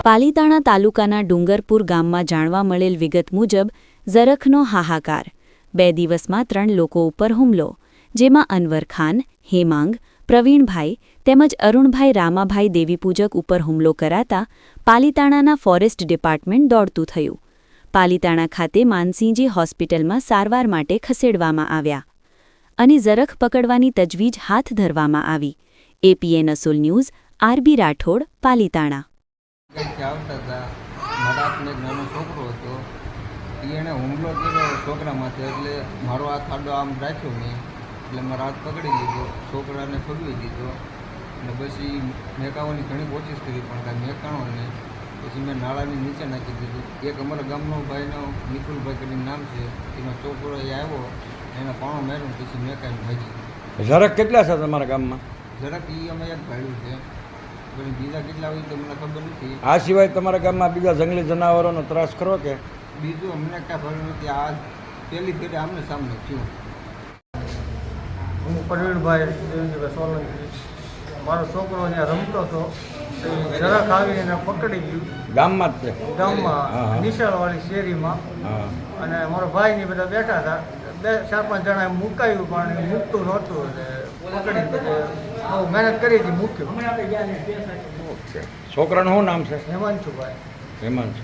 પાલીતાણા તાલુકાના ડુંગરપુર ગામમાં જાણવા મળેલ વિગત મુજબ ઝરખનો હાહાકાર 2 દિવસમાં 3 લોકો ઉપર હુમલો, જેમાં અનવર ખાન, હેમાંગ, પ્રવીણભાઈ તેમજ અરુણભાઈ રામાભાઈ દેવીપૂજક ઉપર હુમલો કરાતા પાલીતાણાના ફોરેસ્ટ ડિપાર્ટમેન્ટ દોડતું થયું. પાલીતાણા ખાતે માનસિંહજી હોસ્પિટલમાં સારવાર માટે ખસેડવામાં આવ્યા અને ઝરખ પકડવાની તજવીજ હાથ ધરવામાં આવી. એપીએન અસુલ ન્યૂઝ, આરબી રાઠોડ, પાલીતાણા. આવતા હતા મારા હાથમાં એક નાનો છોકરો હતો, એણે હુમલો કર્યો છોકરામાંથી. એટલે મારો હાથ આડો આમ રાખ્યો મેં, એટલે મારા હાથ પકડી લીધો, છોકરાને ફગવી દીધો. અને પછી મેકાવાની ઘણી કોશિશ કરી પણ કાંઈ મેકાણો નહીં. પછી મેં નાળાની નીચે નાખી દીધું. એક અમારા ગામનો ભાઈનો નિકુલભાઈ કરીને નામ છે, એનો છોકરો એ આવ્યો, એને પાણો માર્યો, પછી મેકાઈને ભાગી. ઝરખ કેટલા છે તમારા ગામમાં? ઝરખ એ અમે એક ભાડ્યું છે, બીજા કેટલા હોય તો મને ખબર નથી. આ સિવાય તમારા ગામમાં બીજા જંગલી જનાવરોનો ત્રાસ ખરો કે? બીજું અમને કાંઈ ખબર નથી. આ પહેલી ફેરી આમને સામને થયું. હું પ્રવીણભાઈ દેવજીભાઈ સોલંકી, મારો છોકરો ત્યાં રમતો હતો, ઝરખ આવી એને પકડી ગયું. ગામમાં જ છે? ગામમાં નિશાળવાળી શેરીમાં. અને મારો ભાઈ ને બધા બેઠા હતા, 4-5 જણા મુકાયું પણ મૂકતું નહોતું, એટલે પકડી બહુ મહેનત કરી હતી, મૂક્યું. છોકરાનું શું નામ છે? હેમાંશુભાઈ. હેમાંશુ.